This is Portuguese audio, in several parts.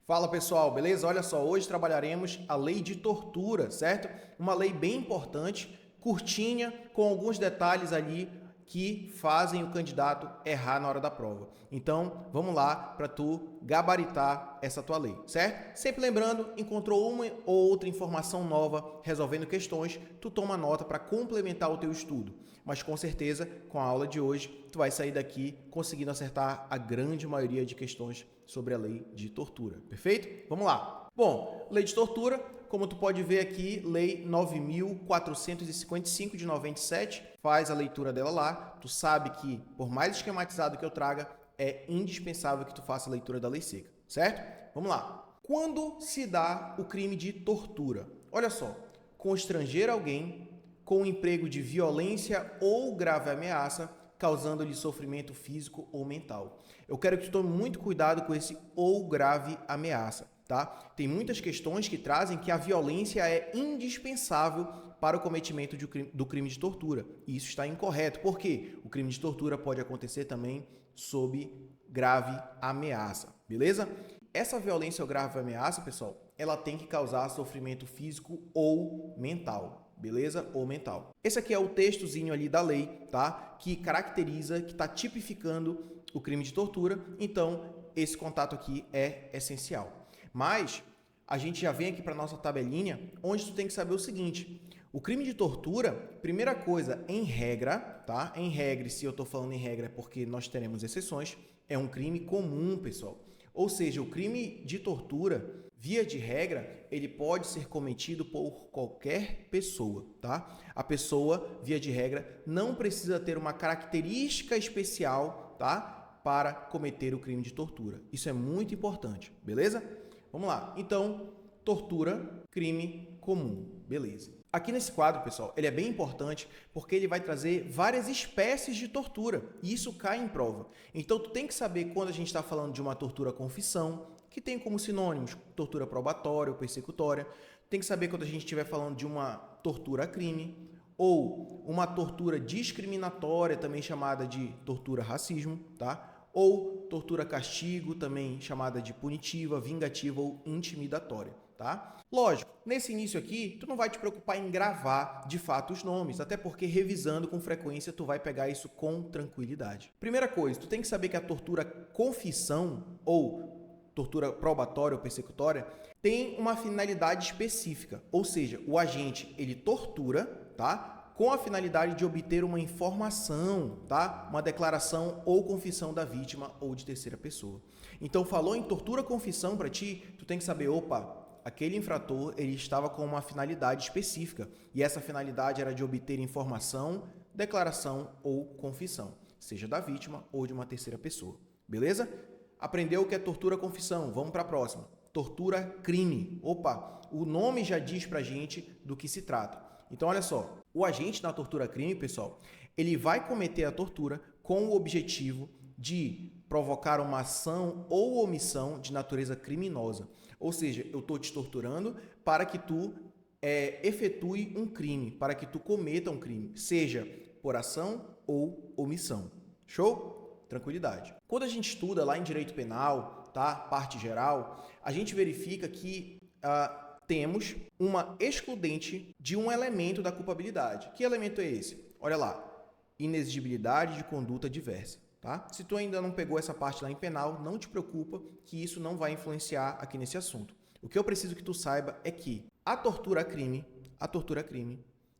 Fala pessoal, beleza? Olha só, hoje trabalharemos a lei de tortura, certo? Uma lei bem importante, curtinha, com alguns detalhes ali que fazem o candidato errar na hora da prova. Então, vamos lá para tu gabaritar essa tua lei, certo? Sempre lembrando, encontrou uma ou outra informação nova resolvendo questões, tu toma nota para complementar o teu estudo. Mas com certeza, com a aula de hoje, tu vai sair daqui conseguindo acertar a grande maioria de questões sobre a lei de tortura, perfeito? Vamos lá. Bom, lei de tortura, como tu pode ver aqui, lei 9.455 de 97, faz a leitura dela lá. Tu sabe que, por mais esquematizado que eu traga, é indispensável que tu faça a leitura da lei seca, certo? Vamos lá. Quando se dá o crime de tortura? Olha só, constranger alguém com o emprego de violência ou grave ameaça, causando-lhe sofrimento físico ou mental. Eu quero que tu tome muito cuidado com esse ou grave ameaça, tá? Tem muitas questões que trazem que a violência é indispensável para o cometimento do crime de tortura. E isso está incorreto, porque o crime de tortura pode acontecer também sob grave ameaça, beleza? Essa violência ou grave ameaça, pessoal, ela tem que causar sofrimento físico ou mental. Beleza? Ou mental. Esse aqui é o textozinho ali da lei, tá? Que caracteriza, que está tipificando o crime de tortura. Então, esse contato aqui é essencial. Mas, a gente já vem aqui para nossa tabelinha, onde tu tem que saber o seguinte. O crime de tortura, primeira coisa, em regra, tá? Em regra, se eu estou falando em regra é porque nós teremos exceções, é um crime comum, pessoal. Ou seja, o crime de tortura, via de regra, ele pode ser cometido por qualquer pessoa, tá? A pessoa, via de regra, não precisa ter uma característica especial, tá? Para cometer o crime de tortura. Isso é muito importante, beleza? Vamos lá. Então, tortura, crime comum, beleza. Aqui nesse quadro, pessoal, ele é bem importante porque ele vai trazer várias espécies de tortura e isso cai em prova. Então, tu tem que saber quando a gente está falando de uma tortura confissão, que tem como sinônimos tortura probatória ou persecutória. Tem que saber quando a gente estiver falando de uma tortura crime ou uma tortura discriminatória, também chamada de tortura racismo, tá? Ou tortura castigo, também chamada de punitiva, vingativa ou intimidatória, tá? Lógico, nesse início aqui, tu não vai te preocupar em gravar de fato os nomes, até porque revisando com frequência tu vai pegar isso com tranquilidade. Primeira coisa, tu tem que saber que a tortura confissão ou tortura probatória ou persecutória tem uma finalidade específica, ou seja, o agente ele tortura, tá? Com a finalidade de obter uma informação, tá? Uma declaração ou confissão da vítima ou de terceira pessoa. Então, falou em tortura-confissão para ti, tu tem que saber, opa, aquele infrator ele estava com uma finalidade específica e essa finalidade era de obter informação, declaração ou confissão, seja da vítima ou de uma terceira pessoa. Beleza? Aprendeu o que é tortura-confissão? Vamos para a próxima. Tortura-crime. Opa, o nome já diz pra gente do que se trata. Então, olha só, o agente na tortura-crime, pessoal, ele vai cometer a tortura com o objetivo de provocar uma ação ou omissão de natureza criminosa. Ou seja, eu estou te torturando para que tu efetue um crime, para que tu cometa um crime, seja por ação ou omissão. Show? Tranquilidade. Quando a gente estuda lá em direito penal, tá? Parte geral, a gente verifica que temos uma excludente de um elemento da culpabilidade. Que elemento é esse? Olha lá, inexigibilidade de conduta diversa. Tá? Se tu ainda não pegou essa parte lá em penal, não te preocupa que isso não vai influenciar aqui nesse assunto. O que eu preciso que tu saiba é que a tortura crime,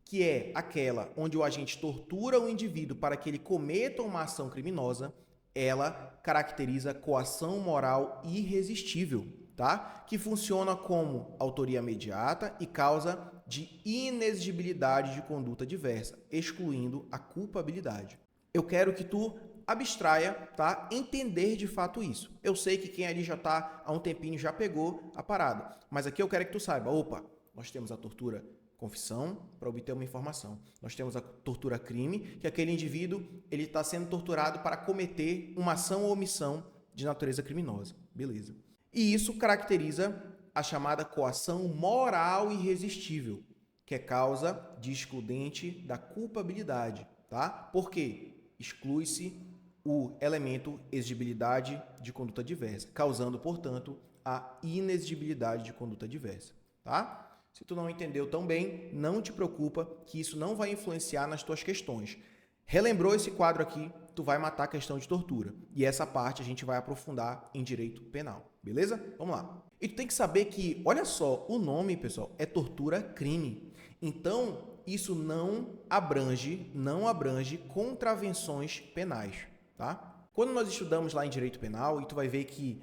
que é aquela onde o agente tortura o indivíduo para que ele cometa uma ação criminosa, ela caracteriza coação moral irresistível, tá? Que funciona como autoria imediata e causa de inexigibilidade de conduta diversa, excluindo a culpabilidade. Eu quero que tu abstraia, tá? Entender de fato isso. Eu sei que quem ali já está há um tempinho já pegou a parada, mas aqui eu quero que tu saiba, opa, nós temos a tortura confissão para obter uma informação. Nós temos a tortura crime, que aquele indivíduo ele está sendo torturado para cometer uma ação ou omissão de natureza criminosa. Beleza. E isso caracteriza a chamada coação moral irresistível, que é causa de excludente da culpabilidade, tá? Por quê? Exclui-se o elemento exigibilidade de conduta diversa, causando, portanto, a inexigibilidade de conduta adversa, tá? Se tu não entendeu tão bem, não te preocupa que isso não vai influenciar nas tuas questões. Relembrou esse quadro aqui, tu vai matar a questão de tortura. E essa parte a gente vai aprofundar em direito penal, beleza? Vamos lá. E tu tem que saber que, olha só, o nome, pessoal, é tortura-crime. Então, isso não abrange contravenções penais, tá? Quando nós estudamos lá em direito penal, e tu vai ver que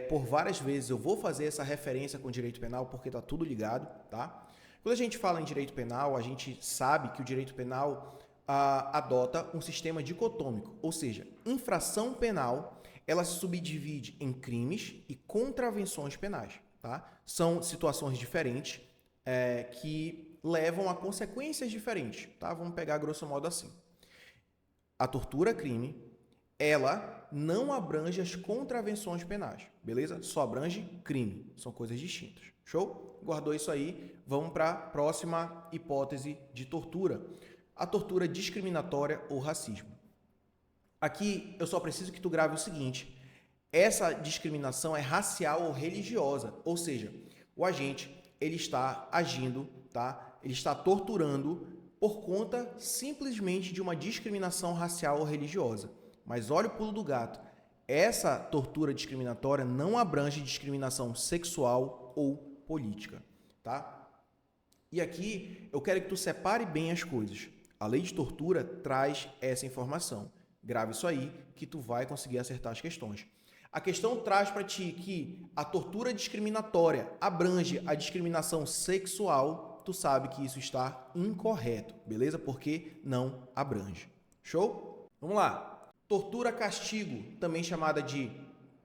por várias vezes eu vou fazer essa referência com direito penal porque tá tudo ligado, tá? Quando a gente fala em direito penal, a gente sabe que o direito penal adota um sistema dicotômico, ou seja, infração penal, ela se subdivide em crimes e contravenções penais, tá? São situações diferentes que levam a consequências diferentes, tá? Vamos pegar grosso modo assim. A tortura crime, ela não abrange as contravenções penais, beleza? Só abrange crime, são coisas distintas. Show? Guardou isso aí, vamos para a próxima hipótese de tortura. A tortura discriminatória ou racismo. Aqui eu só preciso que tu grave o seguinte: essa discriminação é racial ou religiosa, ou seja, o agente ele está agindo, tá? Ele está torturando por conta simplesmente de uma discriminação racial ou religiosa. Mas olha o pulo do gato. Essa tortura discriminatória não abrange discriminação sexual ou política, tá? E aqui eu quero que tu separe bem as coisas. A lei de tortura traz essa informação. Grave isso aí que tu vai conseguir acertar as questões. A questão traz para ti que a tortura discriminatória abrange a discriminação sexual. Tu sabe que isso está incorreto, beleza? Porque não abrange. Show? Vamos lá. Tortura castigo, também chamada de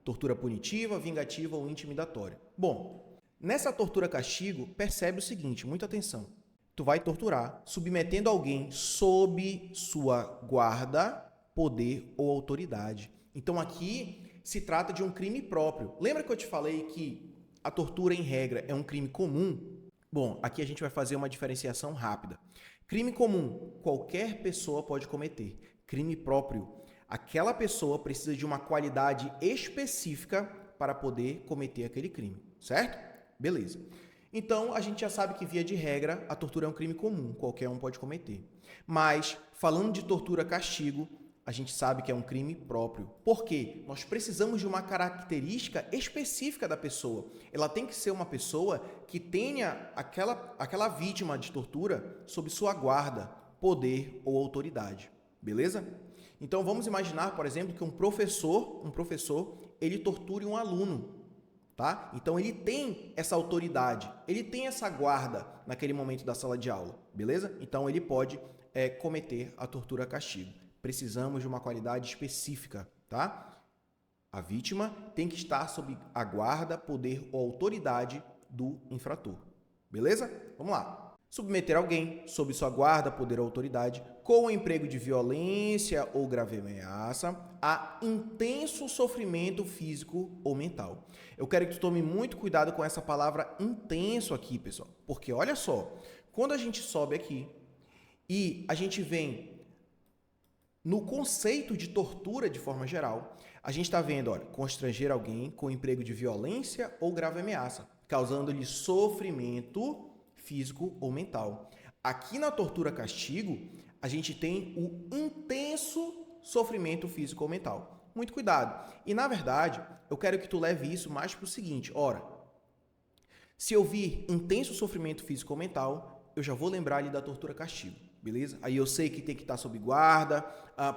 tortura punitiva, vingativa ou intimidatória. Bom, nessa tortura castigo, percebe o seguinte, muita atenção. Tu vai torturar submetendo alguém sob sua guarda, poder ou autoridade. Então aqui se trata de um crime próprio. Lembra que eu te falei que a tortura em regra é um crime comum? Bom, aqui a gente vai fazer uma diferenciação rápida. Crime comum, qualquer pessoa pode cometer. Crime próprio, aquela pessoa precisa de uma qualidade específica para poder cometer aquele crime, certo? Beleza. Então, a gente já sabe que, via de regra, a tortura é um crime comum, qualquer um pode cometer. Mas, falando de tortura-castigo, a gente sabe que é um crime próprio. Por quê? Nós precisamos de uma característica específica da pessoa. Ela tem que ser uma pessoa que tenha aquela vítima de tortura sob sua guarda, poder ou autoridade. Beleza? Então, vamos imaginar, por exemplo, que um professor, ele torture um aluno. Tá? Então, ele tem essa autoridade, ele tem essa guarda naquele momento da sala de aula, beleza? Então, ele pode cometer a tortura-castigo. Precisamos de uma qualidade específica, tá? A vítima tem que estar sob a guarda, poder ou autoridade do infrator, beleza? Vamos lá. Submeter alguém sob sua guarda, poder ou autoridade, com o emprego de violência ou grave ameaça, a intenso sofrimento físico ou mental. Eu quero que tu tome muito cuidado com essa palavra intenso aqui, pessoal. Porque olha só, quando a gente sobe aqui e a gente vem no conceito de tortura de forma geral, a gente está vendo, olha, constranger alguém com emprego de violência ou grave ameaça, causando-lhe sofrimento físico ou mental. Aqui na tortura-castigo, a gente tem o intenso sofrimento físico ou mental. Muito cuidado. E, na verdade, eu quero que tu leve isso mais para o seguinte. Ora, se eu vir intenso sofrimento físico ou mental, eu já vou lembrar ali da tortura-castigo, beleza? Aí eu sei que tem que estar sob guarda,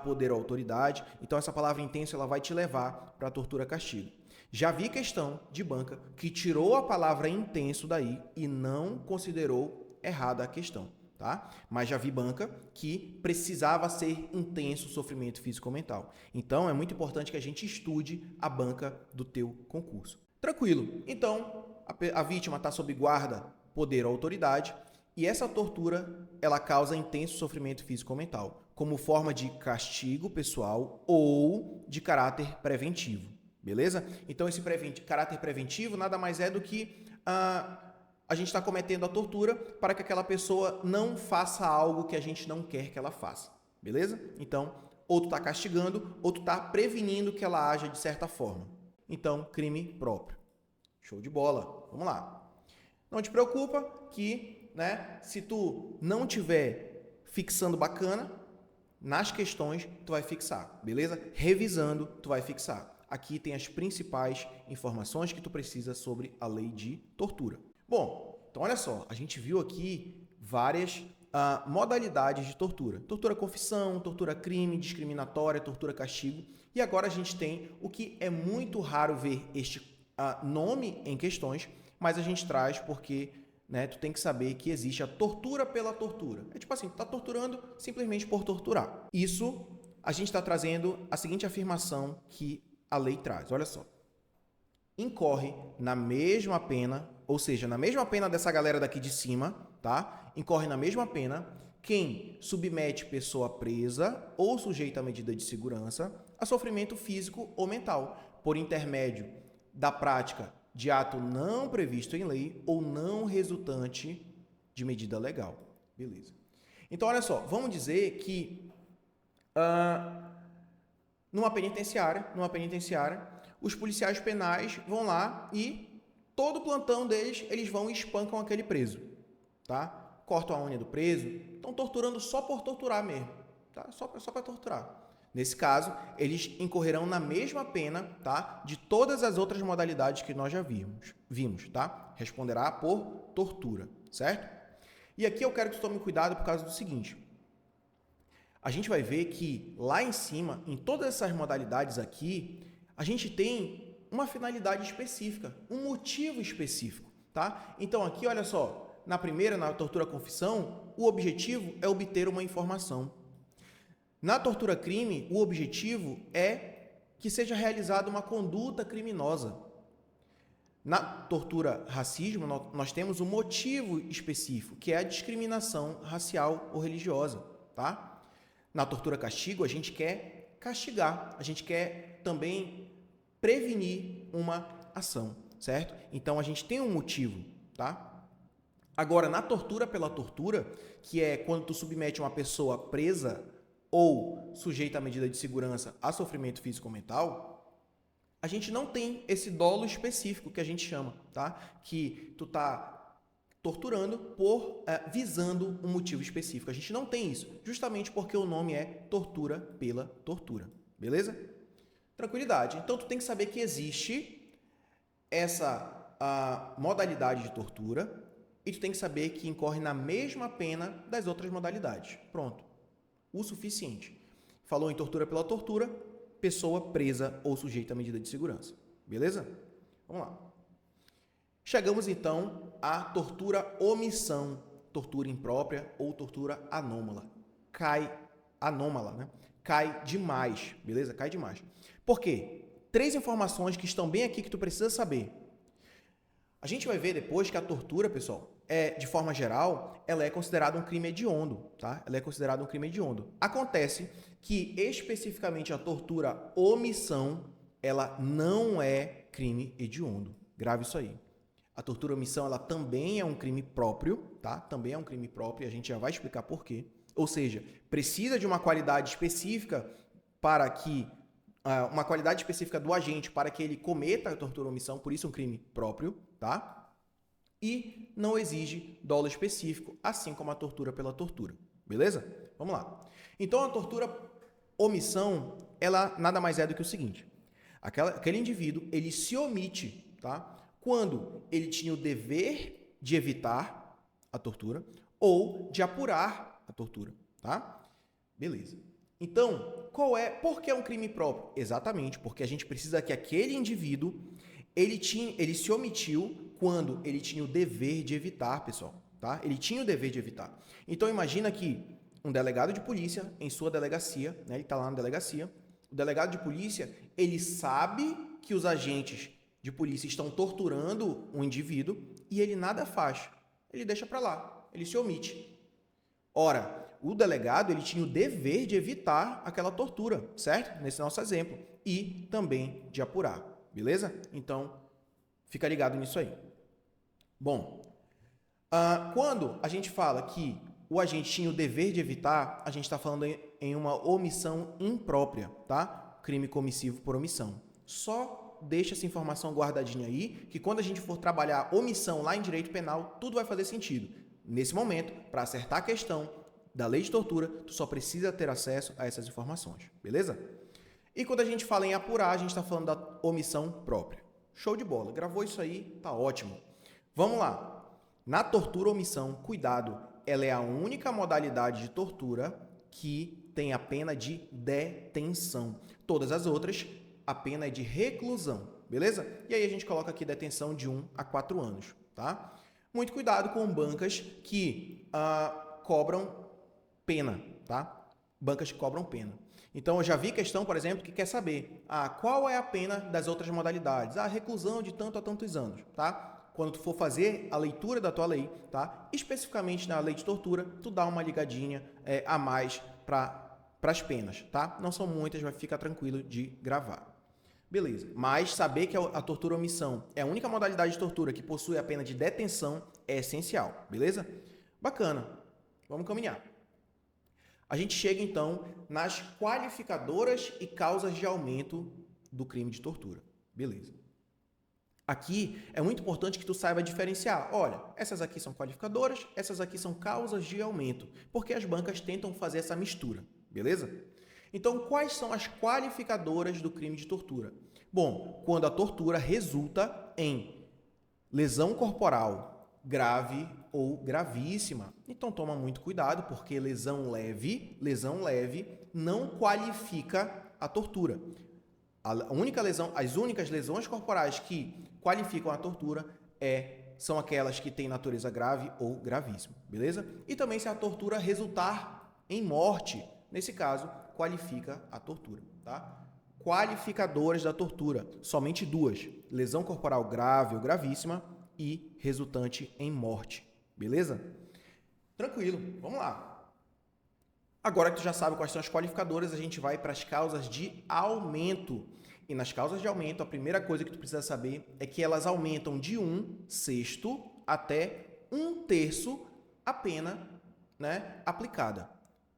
poder ou autoridade. Então, essa palavra intenso ela vai te levar para a tortura-castigo. Já vi questão de banca que tirou a palavra intenso daí e não considerou errada a questão, tá? Mas já vi banca que precisava ser intenso sofrimento físico ou mental. Então, é muito importante que a gente estude a banca do teu concurso. Tranquilo. Então, a vítima está sob guarda, poder ou autoridade e essa tortura, ela causa intenso sofrimento físico ou mental, como forma de castigo pessoal ou de caráter preventivo. Beleza? Então, esse caráter preventivo nada mais é do que a gente está cometendo a tortura para que aquela pessoa não faça algo que a gente não quer que ela faça. Beleza? Então, ou tu está castigando, ou tu está prevenindo que ela haja de certa forma. Então, crime próprio. Show de bola. Vamos lá. Não te preocupa que, né, se tu não tiver fixando bacana, nas questões tu vai fixar, beleza? Revisando, tu vai fixar. Aqui tem as principais informações que tu precisa sobre a lei de tortura. Bom, então olha só, a gente viu aqui várias modalidades de tortura. Tortura confissão, tortura crime, discriminatória, tortura castigo. E agora a gente tem o que é muito raro ver este nome em questões, mas a gente traz porque, né, tu tem que saber que existe a tortura pela tortura. É tipo assim, tu tá torturando simplesmente por torturar. Isso, a gente está trazendo a seguinte afirmação que a lei traz. Olha só. Incorre na mesma pena, ou seja, na mesma pena dessa galera daqui de cima, tá? Incorre na mesma pena quem submete pessoa presa ou sujeita a medida de segurança a sofrimento físico ou mental, por intermédio da prática de ato não previsto em lei ou não resultante de medida legal. Beleza. Então, olha só, vamos dizer que numa penitenciária, os policiais penais vão lá e todo plantão deles, eles vão e espancam aquele preso, tá? Cortam a unha do preso, estão torturando só por torturar mesmo, tá? Só para torturar. Nesse caso, eles incorrerão na mesma pena, tá? De todas as outras modalidades que nós já vimos, tá? Responderá por tortura, certo? E aqui eu quero que tu tome cuidado por causa do seguinte. A gente vai ver que lá em cima, em todas essas modalidades aqui, a gente tem uma finalidade específica, um motivo específico, tá? Então aqui, olha só, na primeira, na tortura confissão, o objetivo é obter uma informação. Na tortura crime, o objetivo é que seja realizada uma conduta criminosa. Na tortura racismo, nós temos um motivo específico, que é a discriminação racial ou religiosa, tá? Na tortura castigo, a gente quer castigar, a gente quer também prevenir uma ação, certo? Então, a gente tem um motivo, tá? Agora, na tortura pela tortura, que é quando tu submete uma pessoa presa ou sujeita à medida de segurança a sofrimento físico ou mental, a gente não tem esse dolo específico que a gente chama, tá? Que tu tá torturando visando um motivo específico. A gente não tem isso, justamente porque o nome é tortura pela tortura, beleza? Tranquilidade. Então, tu tem que saber que existe essa modalidade de tortura e tu tem que saber que incorre na mesma pena das outras modalidades. Pronto. O suficiente. Falou em tortura pela tortura, pessoa presa ou sujeita à medida de segurança. Beleza? Vamos lá. Chegamos, então, à tortura omissão, tortura imprópria ou tortura anômala. Anômala, né? Cai demais, beleza? Cai demais. Por quê? 3 informações que estão bem aqui que tu precisa saber. A gente vai ver depois que a tortura, pessoal, de forma geral, ela é considerada um crime hediondo, tá? Ela é considerada um crime hediondo. Acontece que, especificamente, a tortura omissão, ela não é crime hediondo. Grave isso aí. A tortura omissão, ela também é um crime próprio, tá? Também é um crime próprio e a gente já vai explicar por quê. Ou seja, precisa de uma qualidade específica para que uma qualidade específica do agente para que ele cometa a tortura omissão, por isso é um crime próprio, tá? E não exige dolo específico, assim como a tortura pela tortura. Beleza? Vamos lá. Então, a tortura omissão, ela nada mais é do que o seguinte. Aquele indivíduo, ele se omite, tá? Quando ele tinha o dever de evitar a tortura ou de apurar a tortura, tá? Beleza. Então, por que é um crime próprio? Exatamente, porque a gente precisa que aquele indivíduo, ele se omitiu quando ele tinha o dever de evitar, pessoal, tá? Ele tinha o dever de evitar. Então, imagina que um delegado de polícia, em sua delegacia, né, ele está lá na delegacia, o delegado de polícia, ele sabe que os agentes de polícia estão torturando um indivíduo e ele nada faz. Ele deixa para lá, ele se omite. Ora, o delegado, ele tinha o dever de evitar aquela tortura, certo? Nesse nosso exemplo. E também de apurar, beleza? Então, fica ligado nisso aí. Bom, quando a gente fala que o agente tinha o dever de evitar, a gente está falando em uma omissão imprópria, tá? Crime comissivo por omissão. Só deixa essa informação guardadinha aí, que quando a gente for trabalhar omissão lá em direito penal, tudo vai fazer sentido. Nesse momento, para acertar a questão da lei de tortura, tu só precisa ter acesso a essas informações, beleza? E quando a gente fala em apurar, a gente está falando da omissão própria. Show de bola, gravou isso aí, tá ótimo. Vamos lá. Na tortura omissão, cuidado, ela é a única modalidade de tortura que tem a pena de detenção. Todas as outras, a pena é de reclusão, beleza? E aí a gente coloca aqui detenção de 1 a 4 anos, tá? Muito cuidado com bancas que cobram pena, tá? Bancas que cobram pena. Então, eu já vi questão, por exemplo, que quer saber qual é a pena das outras modalidades. Reclusão de tanto a tantos anos, tá? Quando tu for fazer a leitura da tua lei, tá? Especificamente na lei de tortura, tu dá uma ligadinha a mais para as penas, tá? Não são muitas, mas fica tranquilo de gravar. Beleza. Mas saber que a tortura omissão é a única modalidade de tortura que possui a pena de detenção é essencial, beleza? Bacana. Vamos caminhar. A gente chega, então, nas qualificadoras e causas de aumento do crime de tortura. Beleza. Aqui é muito importante que tu saiba diferenciar. Olha, essas aqui são qualificadoras, essas aqui são causas de aumento, porque as bancas tentam fazer essa mistura, beleza? Então, quais são as qualificadoras do crime de tortura? Bom, quando a tortura resulta em lesão corporal grave ou gravíssima. Então, toma muito cuidado, porque lesão leve não qualifica a tortura. As únicas lesões corporais que qualificam a tortura são aquelas que têm natureza grave ou gravíssima, beleza? E também se a tortura resultar em morte, nesse caso, qualifica a tortura, tá? Qualificadoras da tortura, somente duas: lesão corporal grave ou gravíssima e resultante em morte, beleza? Tranquilo, vamos lá. Agora que tu já sabe quais são as qualificadoras, a gente vai para as causas de aumento. E nas causas de aumento, a primeira coisa que tu precisa saber é que elas aumentam de 1/6 até 1/3 a pena, né, aplicada.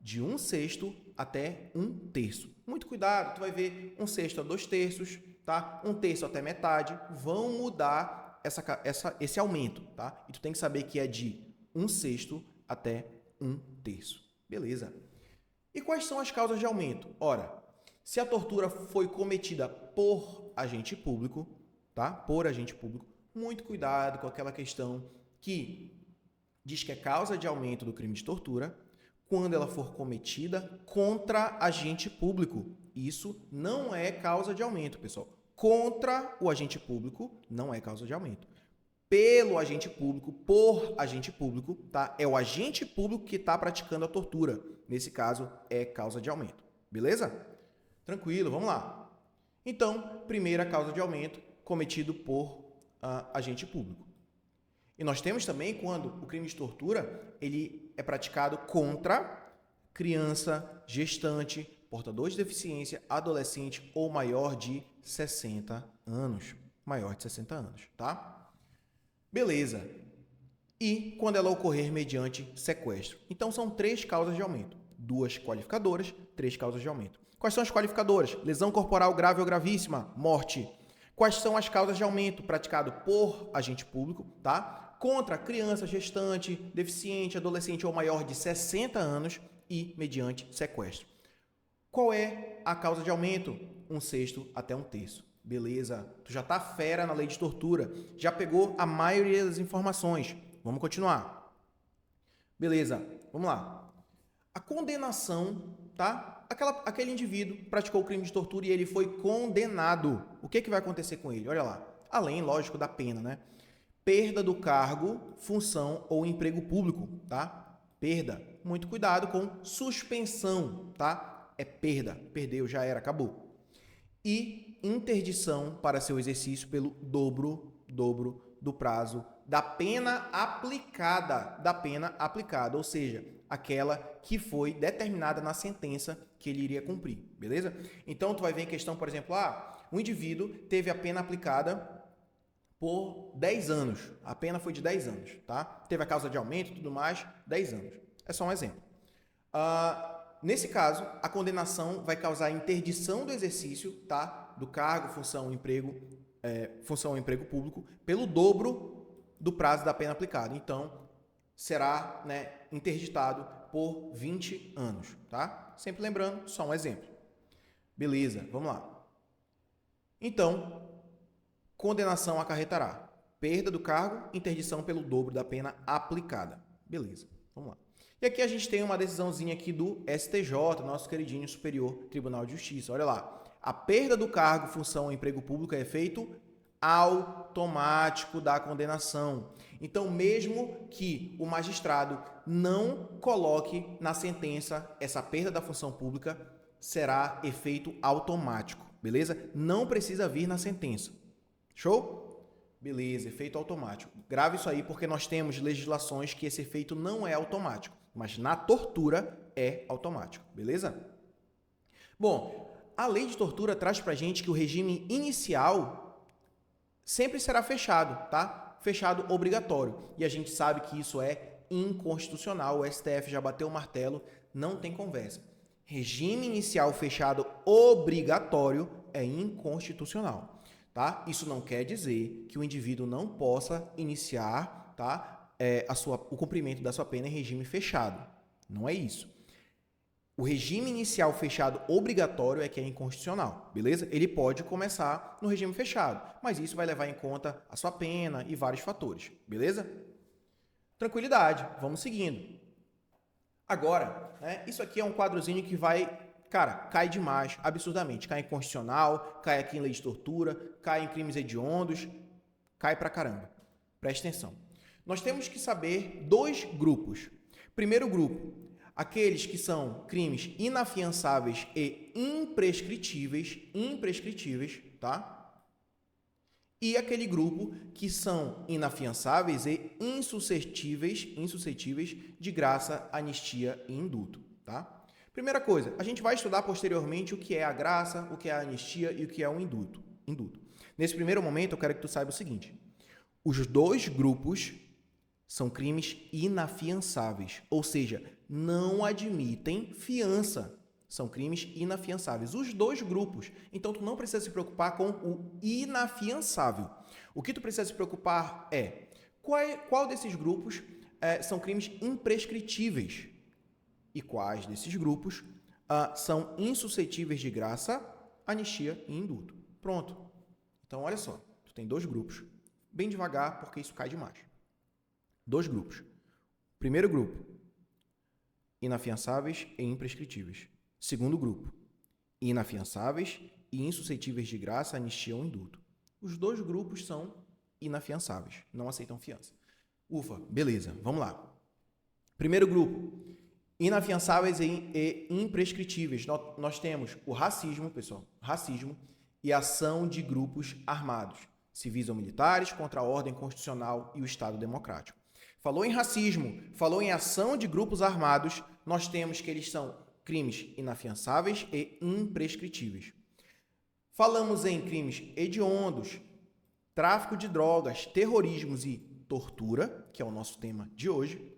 De 1/6 até 1/3. Muito cuidado, tu vai ver 1/6 a 2/3, tá? 1/3 até metade, vão mudar esse aumento, tá? E tu tem que saber que é de 1/6 até 1/3. Beleza. E quais são as causas de aumento? Ora, se a tortura foi cometida por agente público, tá? Por agente público, muito cuidado com aquela questão que diz que é causa de aumento do crime de tortura quando ela for cometida contra agente público. Isso não é causa de aumento, pessoal. Contra o agente público não é causa de aumento. Pelo agente público, por agente público, tá? É o agente público que está praticando a tortura. Nesse caso, é causa de aumento. Beleza? Tranquilo, vamos lá. Então, primeira causa de aumento, cometido por agente público. E nós temos também quando o crime de tortura ele é praticado contra criança, gestante, portador de deficiência, adolescente ou maior de 60 anos. Maior de 60 anos, tá? Beleza. E quando ela ocorrer mediante sequestro. Então, são 3 causas de aumento. 2 qualificadoras, 3 causas de aumento. Quais são as qualificadoras? Lesão corporal grave ou gravíssima, morte. Quais são as causas de aumento praticado por agente público, tá? Contra criança, gestante, deficiente, adolescente ou maior de 60 anos e mediante sequestro. Qual é a causa de aumento? 1/6 até 1/3. Beleza, tu já tá fera na lei de tortura, já pegou a maioria das informações. Vamos continuar. Beleza, vamos lá. A condenação, tá? Aquele indivíduo praticou o crime de tortura e ele foi condenado. O que vai acontecer com ele? Olha lá. Além, lógico, da pena, né? Perda do cargo, função ou emprego público, tá? Perda. Muito cuidado com suspensão, tá? É perda. Perdeu, já era, acabou. E interdição para seu exercício pelo dobro do prazo da pena aplicada, ou seja, aquela que foi determinada na sentença que ele iria cumprir, beleza? Então, tu vai ver em questão, por exemplo, o indivíduo teve a pena aplicada por 10 anos, a pena foi de 10 anos, tá? Teve a causa de aumento e tudo mais, 10 anos. É só um exemplo. Nesse caso, a condenação vai causar interdição do exercício, tá? Do cargo, função, emprego função ou emprego público pelo dobro do prazo da pena aplicada. Então, será, né, interditado por 20 anos, tá? Sempre lembrando, só um exemplo. Beleza, vamos lá. Então, condenação acarretará perda do cargo, interdição pelo dobro da pena aplicada. Beleza, vamos lá. E aqui a gente tem uma decisãozinha aqui do STJ, nosso queridinho Superior Tribunal de Justiça. Olha lá. A perda do cargo, função ou emprego público é efeito automático da condenação. Então, mesmo que o magistrado não coloque na sentença essa perda da função pública, será efeito automático, beleza? Não precisa vir na sentença. Show? Beleza, efeito automático. Grave isso aí porque nós temos legislações que esse efeito não é automático, mas na tortura é automático, beleza? Bom, a lei de tortura traz pra gente que o regime inicial sempre será fechado, tá? Fechado obrigatório. E a gente sabe que isso é inconstitucional. O STF já bateu o martelo, não tem conversa. Regime inicial fechado obrigatório é inconstitucional. Tá? Isso não quer dizer que o indivíduo não possa iniciar, tá, o cumprimento da sua pena em regime fechado. Não é isso. O regime inicial fechado obrigatório é que é inconstitucional, beleza? Ele pode começar no regime fechado, mas isso vai levar em conta a sua pena e vários fatores, beleza? Tranquilidade, vamos seguindo. Agora, né, isso aqui é um quadrozinho que vai... Cara, cai demais, absurdamente. Cai em constitucional, cai aqui em lei de tortura, cai em crimes hediondos, cai pra caramba. Presta atenção. Nós temos que saber dois grupos. Primeiro grupo, aqueles que são crimes inafiançáveis e imprescritíveis, tá? E aquele grupo que são inafiançáveis e insuscetíveis de graça, anistia e indulto, tá? Primeira coisa, a gente vai estudar posteriormente o que é a graça, o que é a anistia e o que é o indulto. Nesse primeiro momento, eu quero que tu saiba o seguinte. Os dois grupos são crimes inafiançáveis, ou seja, não admitem fiança. São crimes inafiançáveis. Os dois grupos. Então, tu não precisa se preocupar com o inafiançável. O que tu precisa se preocupar é qual desses grupos são crimes imprescritíveis. E quais desses grupos são insuscetíveis de graça, anistia e indulto. Pronto. Então, olha só. Tu tem dois grupos. Bem devagar, porque isso cai demais. Dois grupos. Primeiro grupo, inafiançáveis e imprescritíveis. Segundo grupo, inafiançáveis e insuscetíveis de graça, anistia ou indulto. Os dois grupos são inafiançáveis, não aceitam fiança. Ufa, beleza, vamos lá. Primeiro grupo, inafiançáveis e imprescritíveis. Nós temos o racismo, pessoal, racismo e ação de grupos armados, civis ou militares, contra a ordem constitucional e o Estado democrático. Falou em racismo, falou em ação de grupos armados, nós temos que eles são crimes inafiançáveis e imprescritíveis. Falamos em crimes hediondos, tráfico de drogas, terrorismos e tortura, que é o nosso tema de hoje.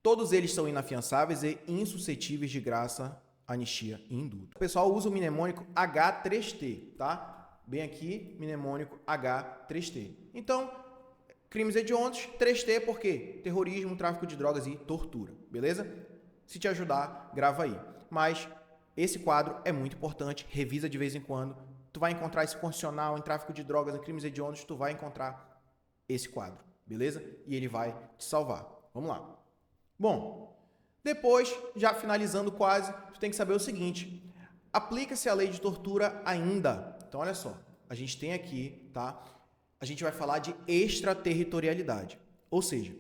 Todos eles são inafiançáveis e insuscetíveis de graça, anistia e indulto. O pessoal usa o mnemônico H3T, tá? Bem aqui, mnemônico H3T. Então, crimes hediondos, 3T, por quê? Terrorismo, tráfico de drogas e tortura, beleza? Se te ajudar, grava aí. Mas esse quadro é muito importante, revisa de vez em quando. Tu vai encontrar esse constitucional em tráfico de drogas, em crimes hediondos, tu vai encontrar esse quadro, beleza? E ele vai te salvar. Vamos lá. Bom, depois, já finalizando quase, tu tem que saber o seguinte. Aplica-se a lei de tortura ainda. Então, olha só. A gente tem aqui, tá? A gente vai falar de extraterritorialidade. Ou seja,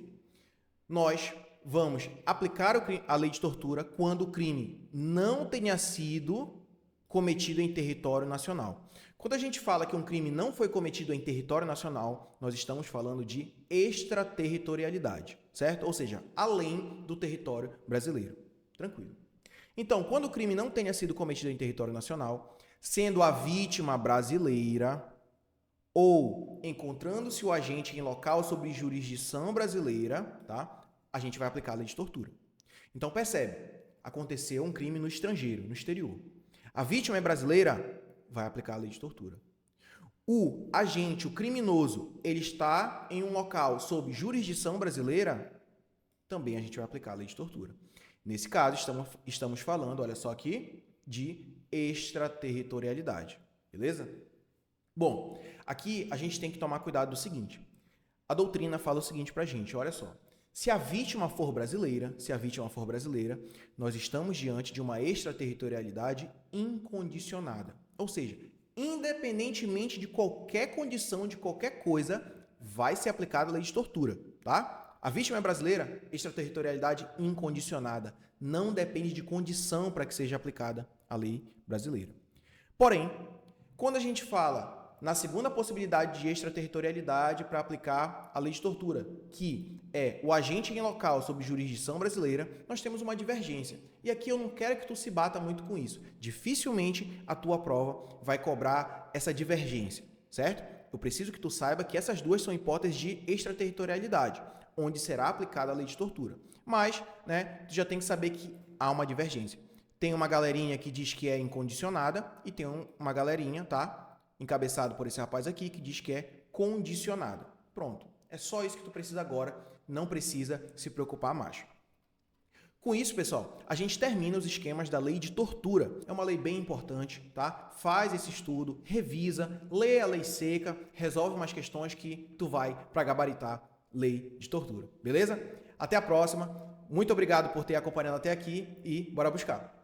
nós vamos aplicar a lei de tortura quando o crime não tenha sido cometido em território nacional. Quando a gente fala que um crime não foi cometido em território nacional, nós estamos falando de extraterritorialidade, certo? Ou seja, além do território brasileiro. Tranquilo. Então, quando o crime não tenha sido cometido em território nacional, sendo a vítima brasileira ou encontrando-se o agente em local sob jurisdição brasileira, tá? A gente vai aplicar a lei de tortura. Então, percebe, aconteceu um crime no estrangeiro, no exterior. A vítima é brasileira, vai aplicar a lei de tortura. o agente, o criminoso, ele está em um local sob jurisdição brasileira, também a gente vai aplicar a lei de tortura. Nesse caso, estamos falando, olha só aqui, de extraterritorialidade, beleza? Bom, aqui a gente tem que tomar cuidado do seguinte. A doutrina fala o seguinte pra gente, olha só. Se a vítima for brasileira, nós estamos diante de uma extraterritorialidade incondicionada. Ou seja, independentemente de qualquer condição, de qualquer coisa, vai ser aplicada a lei de tortura, tá? A vítima é brasileira, extraterritorialidade incondicionada. Não depende de condição para que seja aplicada a lei brasileira. Porém, quando a gente fala na segunda possibilidade de extraterritorialidade para aplicar a lei de tortura, que é o agente em local sob jurisdição brasileira, nós temos uma divergência. E aqui eu não quero que tu se bata muito com isso. Dificilmente a tua prova vai cobrar essa divergência, certo? Eu preciso que tu saiba que essas duas são hipóteses de extraterritorialidade, onde será aplicada a lei de tortura. Mas, tu já tem que saber que há uma divergência. Tem uma galerinha que diz que é incondicionada e tem uma galerinha, tá? Encabeçado por esse rapaz aqui, que diz que é condicionada. Pronto. É só isso que tu precisa agora. Não precisa se preocupar mais. Com isso, pessoal, a gente termina os esquemas da lei de tortura. É uma lei bem importante, tá? Faz esse estudo, revisa, lê a lei seca, resolve umas questões que tu vai para gabaritar lei de tortura. Beleza? Até a próxima. Muito obrigado por ter acompanhado até aqui e bora buscar.